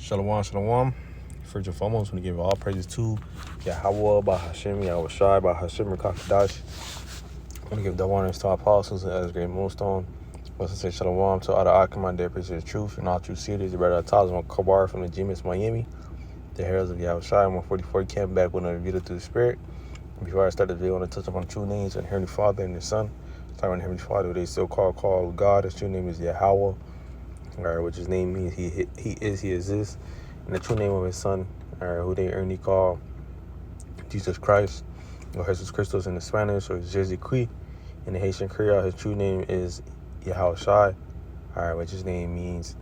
Shalom, shalom. First and foremost, we give all praises to Yahweh, by Hashem, Yahweh Shai, by Hashem, and Kakadash. I want to give the honors to our apostles and as great millstone. I want to say shalom to all the Akamai, their preachers of truth, and all true seers. The brother Tazman Kabar from the Gemus, Miami. The heralds of Yahweh Shai, 144 came back with another video through the Spirit. Before I start the video, I want to touch upon true names and Heavenly Father and His Son. Talking about Heavenly Father, they still call God. His true name is Yahweh. Which his name means he exists, and the true name of his son, who they earningly call Jesus Christ, or Jesus Christos in the Spanish, or Jésus-Christ in the Haitian Creole. His true name is Yahweh Shai, which his name means.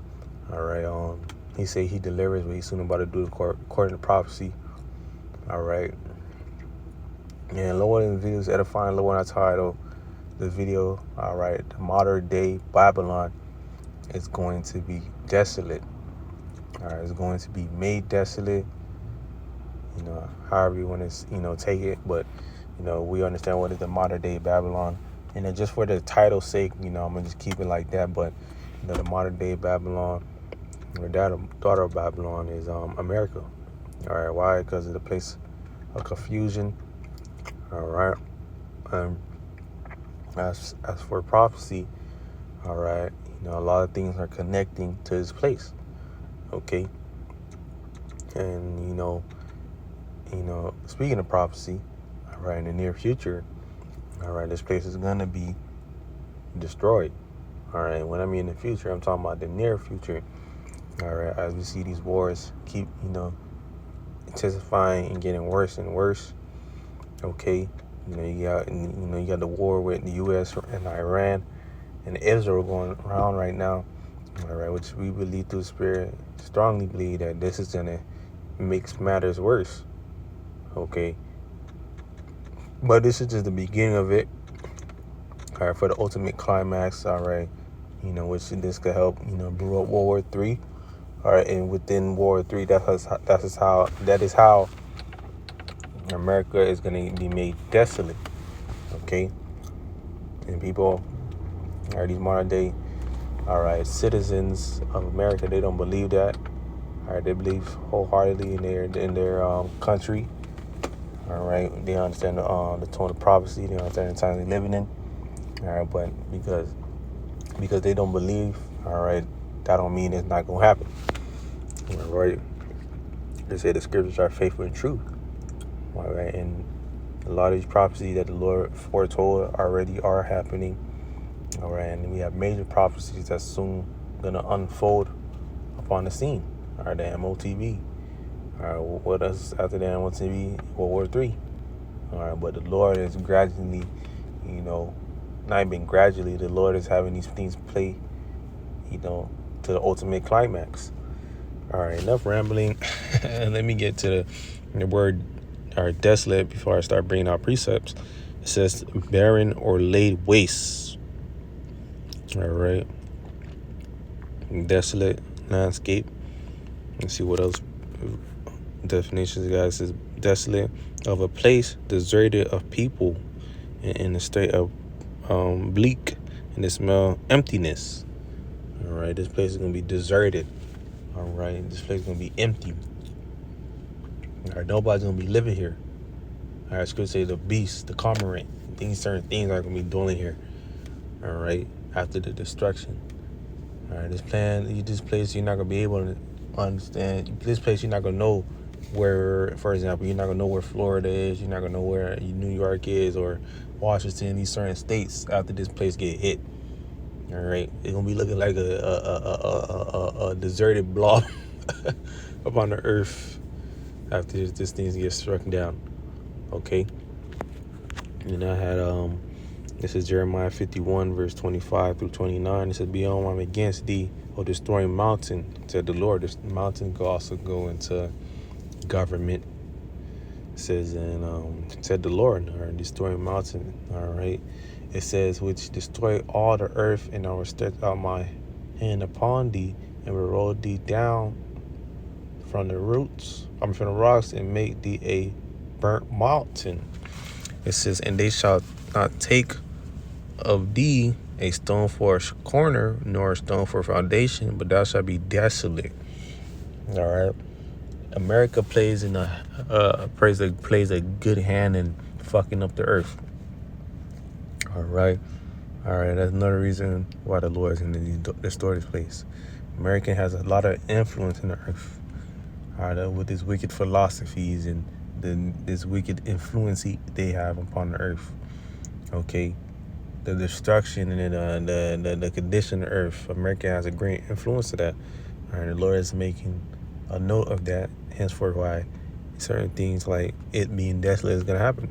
He say he delivers what he's soon about to do according to prophecy. And lower in the video is edifying. Lower in our title, the video. The modern day Babylon is going to be desolate. It's going to be made desolate. However you want to, take it. But, we understand what is the modern day Babylon. And then just for the title's sake, I'm going to just keep it like that. But, the modern day Babylon, or daughter of Babylon, is America. Why? Because of the place of confusion. As for prophecy, a lot of things are connecting to this place. Okay. And, speaking of prophecy, in the near future, this place is going to be destroyed. When I mean in the future, I'm talking about the near future. As we see these wars keep, intensifying and getting worse and worse. Okay. You got the war with the U.S. and Iran and Israel going around right now, which we believe through the Spirit, strongly believe that this is going to make matters worse, okay? But this is just the beginning of it, for the ultimate climax, which this could help, brew up World War III, and within World War III, that is how America is going to be made desolate, okay? And people, these modern day, citizens of America, they don't believe that. They believe wholeheartedly in their country. They understand the tone of prophecy. They understand the times they're living in. But because they don't believe, that don't mean it's not gonna happen. They say the scriptures are faithful and true. And a lot of these prophecies that the Lord foretold already are happening. And we have major prophecies that's soon going to unfold upon the scene. The MOTV. What else after the MOTV? World War III. But the Lord is gradually, not even gradually, the Lord is having these things play, to the ultimate climax. Enough rambling. Let me get to the word desolate before I start bringing out precepts. It says barren or laid waste. Desolate landscape. Let's see what else definitions, guys. Is desolate of a place deserted of people in a state of bleak and the smell emptiness. This place is gonna be deserted. This place is gonna be empty. Nobody's gonna be living here. Scripture say the beast, the cormorant, certain things are gonna be dwelling here. After the destruction. This place you're not gonna be able to understand. This place you're not gonna know where, for example, you're not gonna know where Florida is. You're not gonna know where New York is or Washington. These certain states after this place get hit. It's gonna be looking like a deserted blob upon the earth after this thing gets struck down. Okay. And I had this is Jeremiah 51 verse 25 through 29. It says, "Beyond I'm against thee, O destroying mountain," said the Lord. This mountain could also go into government. It says, and said the Lord, destroying mountain. It says, which destroy all the earth, and I will stretch out my hand upon thee, and will roll thee down from the rocks, and make thee a burnt mountain. It says, and they shall not take of thee a stone for a corner, nor a stone for a foundation, but thou shalt be desolate. All right. America plays a good hand in fucking up the earth. All right. All right. That's another reason why the Lord is going to destroy this place. America has a lot of influence in the earth. All right. With these wicked philosophies and this wicked influence they have upon the earth. Okay. The destruction and the condition of the earth. America has a great influence to that. All right. The Lord is making a note of that. Henceforth, why certain things like it being desolate is going to happen.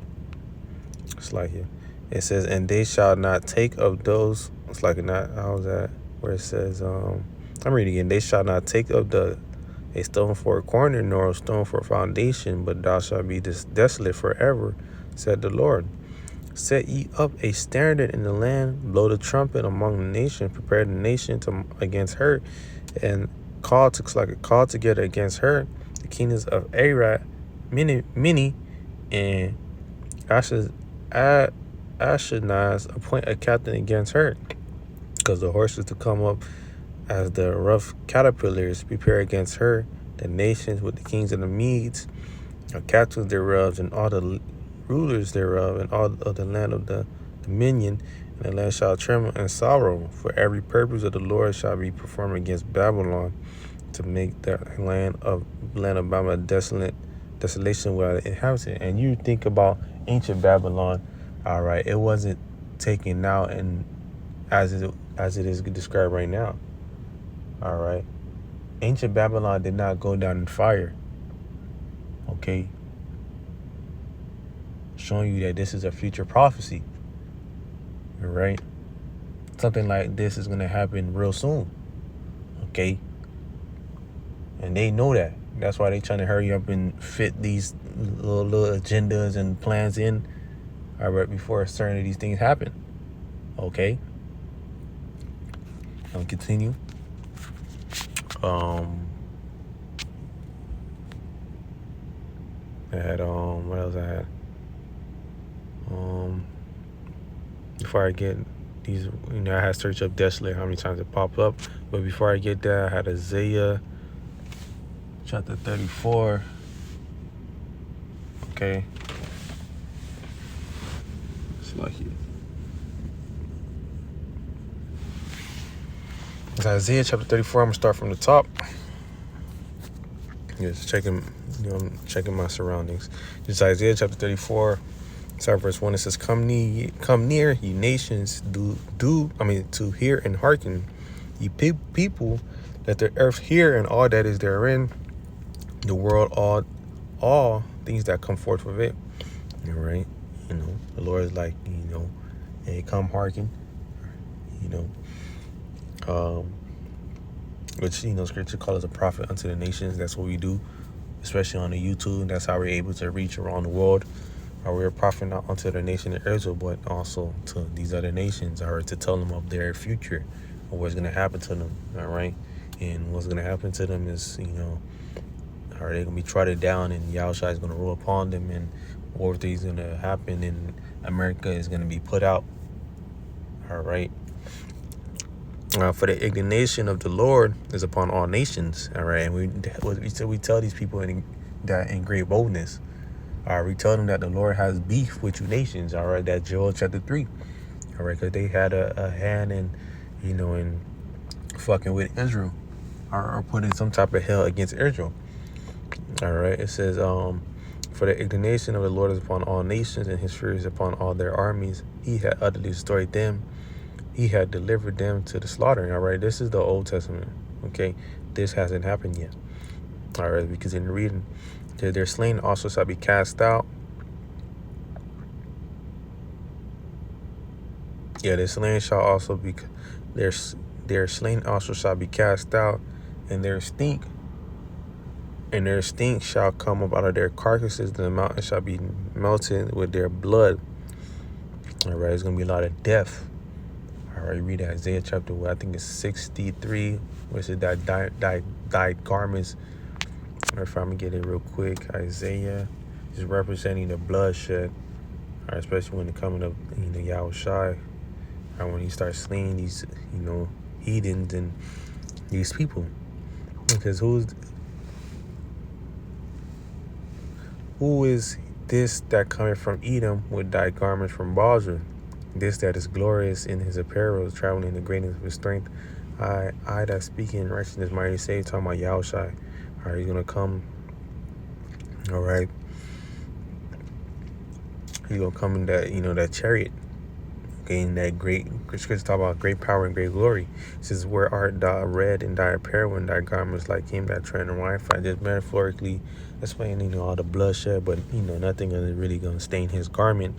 It's like here. It says, and they shall not take of those. It's like not, how's that? Where it says, I'm reading again. They shall not take of a stone for a corner, nor a stone for a foundation, but thou shalt be desolate forever, said the Lord. Set ye up a standard in the land, blow the trumpet among the nations, prepare the nation against her, and call together against her the kingdoms of Arad, many, and Ashkenaz appoint a captain against her, because the horses to come up as the rough caterpillars prepare against her, the nations with the kings of the Medes, the captains thereof, and all the rulers thereof, and all of the land of the dominion, and the land shall tremble and sorrow, for every purpose of the Lord shall be performed against Babylon, to make the land of Babylon desolation without inhabitant. And you think about ancient Babylon, all right, it wasn't taken out and as it is described right now. All right. Ancient Babylon did not go down in fire. Okay. Showing you that this is a future prophecy. All right. Something like this is going to happen real soon. Okay. And they know that. That's why they're trying to hurry up and fit these little agendas and plans in, all right, before certain of these things happen. Okay. I'll continue. I had what else I had? Before I get these, I had search up desolate, how many times it popped up. But before I get there, I had Isaiah chapter 34. Okay. It's like it. It's Isaiah chapter 34. I'm gonna start from the top. Just checking, checking my surroundings. It's Isaiah chapter 34. Start verse 1. It says, Come near, ye nations, to hear and hearken, ye people, let the earth hear and all that is therein, the world, all things that come forth of it. All right. The Lord is like, hey, come hearken. Which, scripture calls us a prophet unto the nations. That's what we do, especially on the YouTube. That's how we're able to reach around the world. We're a prophet not unto the nation of Israel, but also to these other nations, all right, to tell them of their future, or what's going to happen to them, all right? And what's going to happen to them is, all right, they're going to be trodden down, and Yahushua is going to rule upon them, and war things going to happen, and America is going to be put out, all right? For the indignation of the Lord is upon all nations, all right? And we tell these people that in great boldness. All right, we tell them that the Lord has beef with you nations. All right, that Joel chapter 3. All right, because they had a hand in, in fucking with Israel, or putting some type of hell against Israel. All right, it says, for the indignation of the Lord is upon all nations, and his fury is upon all their armies. He had utterly destroyed them. He had delivered them to the slaughter. All right, this is the Old Testament. Okay, this hasn't happened yet. All right, because in the reading, their slain also shall be cast out. Yeah, their slain shall also be their slain also shall be cast out, and their stink shall come up out of their carcasses. The mountain shall be melted with their blood. All right, it's gonna be a lot of death. All right, read Isaiah chapter, I think it's 63, which is that dyed garments. If I'm gonna get it real quick, Isaiah is representing the bloodshed, right, especially when the coming of Yahushua, right, when he starts slaying these heathens and these people, because who is this that cometh from Edom with thy garments from Bozrah? This that is glorious in his apparel, traveling in the greatness of his strength. I that speak in righteousness, mighty say, talking about Yahushai. All right, he's gonna come. All right, he's gonna come in that that chariot. Okay, in that great scripture talk about great power and great glory. It says, where art thou red in thy apparel and thy garments like him that tread in wine? Just metaphorically explaining all the bloodshed, but nothing is really gonna stain his garment.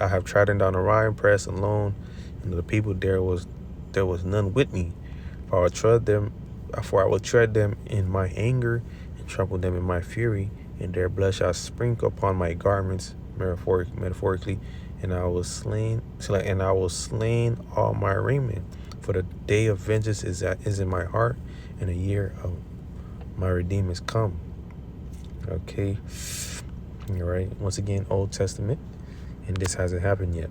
I have trodden down the Rhine, pressed alone, and the people there was none with me. For I will tread them in my anger and trample them in my fury, and their blood shall sprinkle upon my garments, metaphorically, and I will slain all my raiment. For the day of vengeance is in my heart, and the year of my redeemer is come. Okay, all right. Once again, Old Testament, and this hasn't happened yet.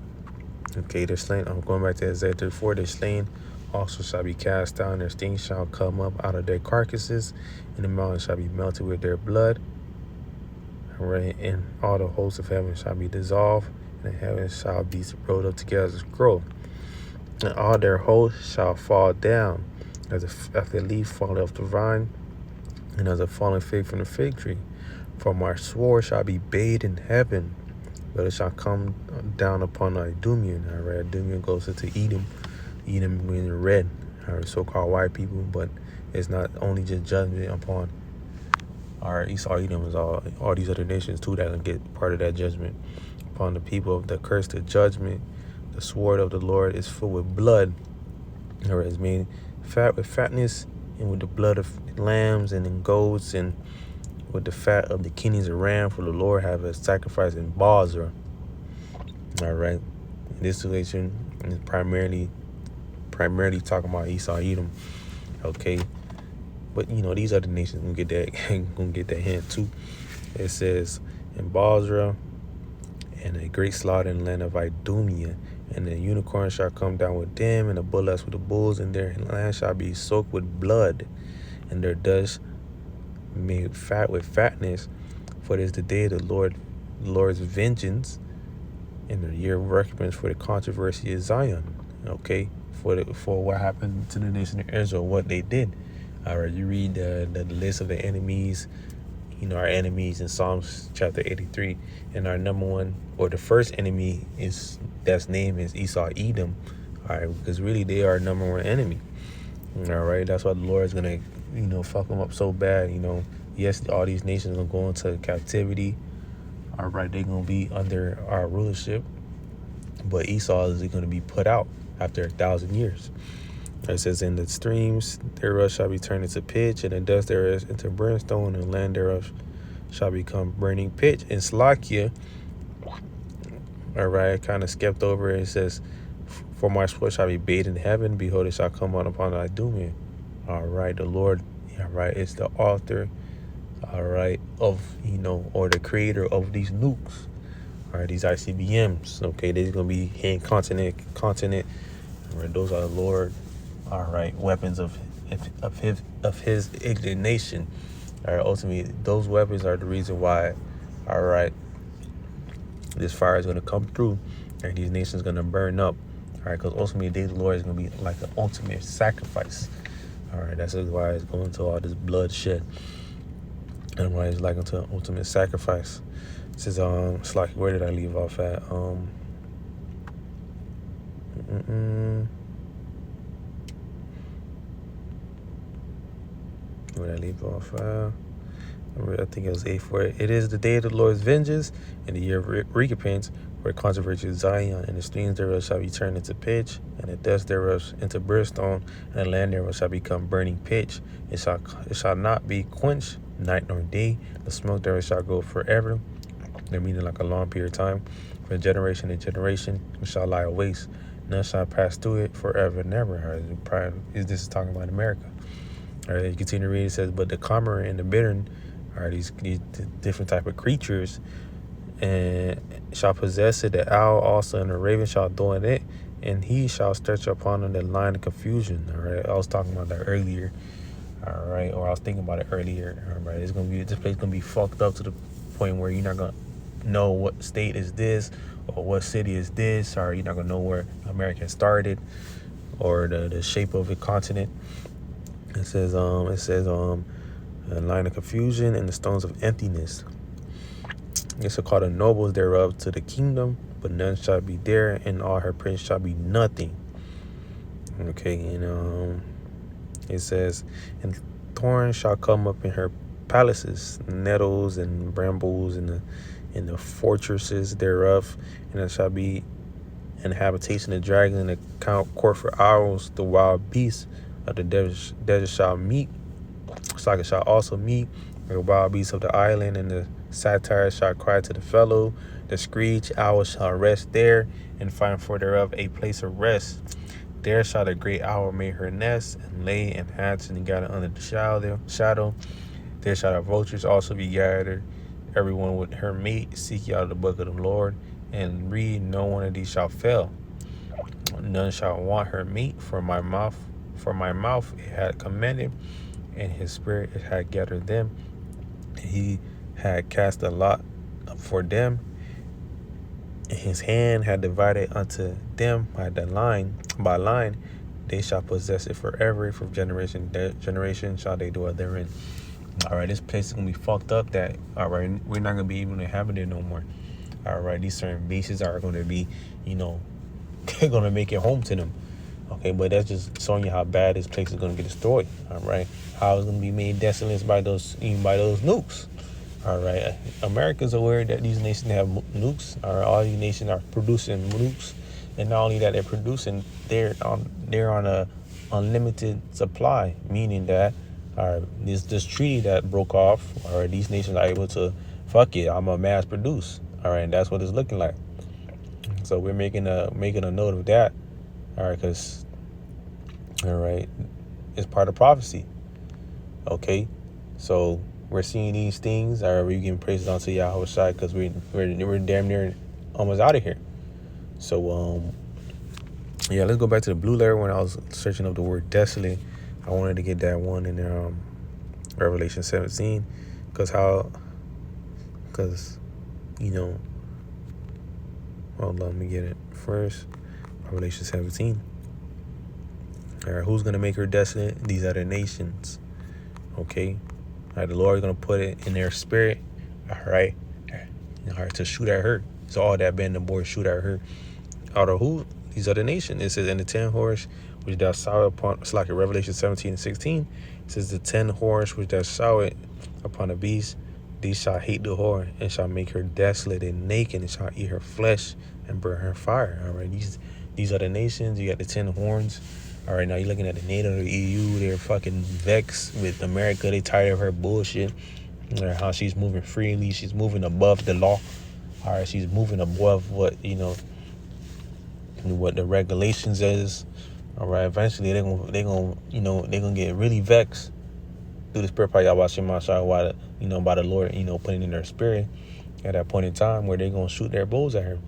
Okay, they're slain. I'm going back to Isaiah 34. They're slain also shall be cast down. Their stings shall come up out of their carcasses, and the mountains shall be melted with their blood. All right, and all the hosts of heaven shall be dissolved, and the heavens shall be rolled up together as a scroll. And all their hosts shall fall down, as a leaf falleth off the vine, and as a fallen fig from the fig tree. For my sword shall be bathed in heaven, but it shall come down upon Idumean. All right, Idumean goes into Edom. Edom means red, so-called white people, but it's not only just judgment upon Esau. Edom is all these other nations too that can get part of that judgment upon the people of the curse, the judgment. The sword of the Lord is full with blood. All right, it's made fat with fatness, and with the blood of lambs and in goats, and with the fat of the kidneys of ram. For the Lord have a sacrifice in Bozrah. All right, in this situation is primarily talking about Esau, Edom. Okay, but these other nations gonna get that hint too. It says in Bozrah, and a great slaughter in the land of Idumea, and the unicorn shall come down with them, and the bullocks with the bulls, and their land shall be soaked with blood, and their dust made fat with fatness. For it is the day of the Lord's vengeance, and the year of recompense for the controversy of Zion. Okay, for what happened to the nation of Israel, what they did. All right, you read the list of the enemies. Our enemies in Psalms chapter 83, and our number one, or the first enemy that's name is Esau, Edom. All right, because really they are our number one enemy. All right, that's why the Lord is gonna fuck them up so bad. Yes, all these nations are gonna go into captivity. All right, they're gonna be under our rulership, but Esau is going to be put out after 1,000 years. It says, in the streams thereof shall be turned into pitch, and the dust thereof into brimstone, and land thereof shall become burning pitch. In Slakia, all right, kind of skipped over it. It says, for my sword shall be bathed in heaven, behold, it shall come out upon Idumean. All right, the Lord, all right, is the author, all right, of, or the creator of these nukes. All right, these ICBMs. Okay, they're gonna be hitting continent. All right, those are the Lord. All right, weapons of his indignation. All right, ultimately, those weapons are the reason why. All right, this fire is gonna come through, and these nations gonna burn up. All right, because ultimately, the day of the Lord is gonna be like an ultimate sacrifice. All right, that's why it's going to all this bloodshed, and why it's like into an ultimate sacrifice. This is it's like, where did I leave off at? Where did I leave off at? I think it was 8:4. It is the day of the Lord's vengeance, and the year of recompense, where controversy is Zion, and the streams thereof shall be turned into pitch, and the dust thereof into brimstone, and the land thereof shall become burning pitch. It shall not be quenched night nor day. The smoke thereof shall go forever. They're meaning like a long period of time. From generation to generation, it shall lie waste. None shall pass through it forever and ever. This is talking about America. All right, you continue to read. It says, but the cormorant and the bittern are these different type of creatures, and shall possess it. The owl also and the raven shall dwell in it, and he shall stretch upon them the line of confusion. All right, I was talking about that earlier. All right, or I was thinking about it earlier. All right, this place gonna be fucked up to the point where you're not gonna know what state is this or what city is this, or you're not gonna know where America started or the shape of the continent. It says a line of confusion and the stones of emptiness. It shall call the nobles thereof to the kingdom, but none shall be there, and all her prince shall be nothing. Okay, and it says, and thorns shall come up in her palaces, nettles and brambles in the fortresses thereof, and it shall be an habitation of dragons, and a court for owls. The wild beasts of the desert shall meet. Saka shall also meet. The wild beasts of the island and the satyrs shall cry to the fellow. The screech owl shall rest there, and find for thereof a place of rest. There shall the great owl make her nest, and lay and hatch and gather under the shadow. There shall the vultures also be gathered, everyone with her mate. Seek ye out of the book of the Lord, and read. No one of these shall fail. None shall want her mate. For my mouth it had commanded, and his spirit it had gathered them. He had cast a lot for them, and his hand had divided unto them by line. They shall possess it forever. From generation to generation shall they dwell therein. All right, this place is gonna be fucked up. That all right, we're not gonna be able to inhabit it no more. All right, these certain bases are gonna be, they're gonna make it home to them. Okay, but that's just showing you how bad this place is gonna get destroyed. All right, how it's gonna be made desolate by those nukes. All right, America's aware that these nations have nukes. All these nations are producing nukes, and not only that, they're producing, they're on a unlimited supply, meaning that this treaty that broke off, all right, these nations are able to fuck it. I'm gonna mass produce. All right, and that's what it's looking like. So we're making a note of that. All right, because all right, it's part of prophecy. Okay, so we're seeing these things. All right, we're giving praises unto Yahweh Shai because we're damn near almost out of here. So yeah, let's go back to the blue letter. When I was searching up the word desolate, I wanted to get that one in Revelation 17, because hold on, let me get it first. Revelation 17. All right, who's gonna make her desolate? These are the nations. Okay. All right, the Lord is gonna put it in their spirit. All right, to shoot at her. So all that band the boys shoot at her. Out of who? These are the nations. It says, and the 10 horse which thou sawest upon, it's like in Revelation 17 and 16. It says, the 10 horse which thou sawest upon the beast, these shall hate the whore, and shall make her desolate and naked, and shall eat her flesh and burn her fire. All right, these are the nations. You got the 10 horns. All right, now you're looking at the NATO, the EU. They're fucking vexed with America. They tired of her bullshit. How she's moving freely. She's moving above the law. All right, she's moving above what the regulations is. All right, eventually they're gonna get really vexed through the spirit by Yahweh by the Lord, putting in their spirit at that point in time where they're gonna shoot their bows at her.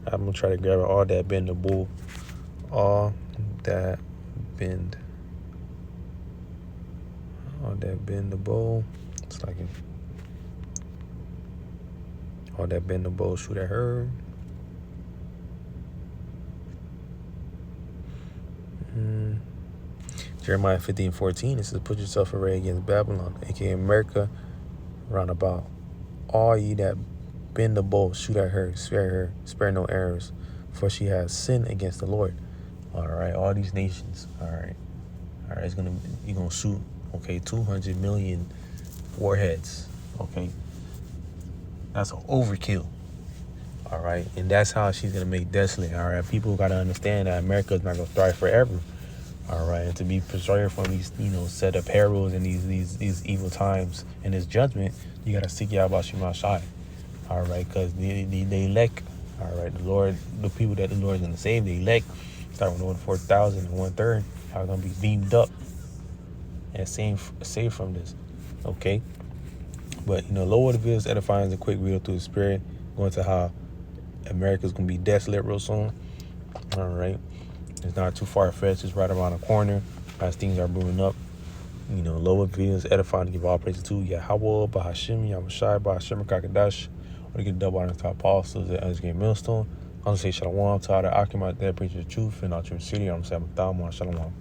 I'm gonna try to grab all that bend the bull, all that bend the bow. It's like all that bend the bow, shoot at her. Jeremiah 15:14. It says, put yourself array against Babylon, aka America, round about. All ye that bend the bow, shoot at her, spare no arrows, for she has sinned against the Lord. All right, all these nations. All right, you're gonna shoot. Okay, 200 million warheads. Okay, that's an overkill. All right, and that's how she's gonna make desolate. All right, people gotta understand that America's not gonna thrive forever. All right, and to be preserved from these, set of perils and these evil times and this judgment, you gotta seek Yahweh Shai. All right, because the elect, all right, the people that the Lord is gonna save, the elect, starting with 4,000 and 1/3, are gonna be beamed up and saved from this. Okay, but low what it is, edifying, a quick read through the spirit, going to how America's gonna be desolate real soon. All right, it's not too far fetched. It's right around the corner as things are moving up. lower videos, edifying to give all praise to Yahweh, Bahashim, Yamashai, Bahashim, Kakadash, or to get double honor to our apostles at As Game Millstone. I'll say Shalom to all the Akim out there, preaching the truth in our truth city. I'm saying, Shalom.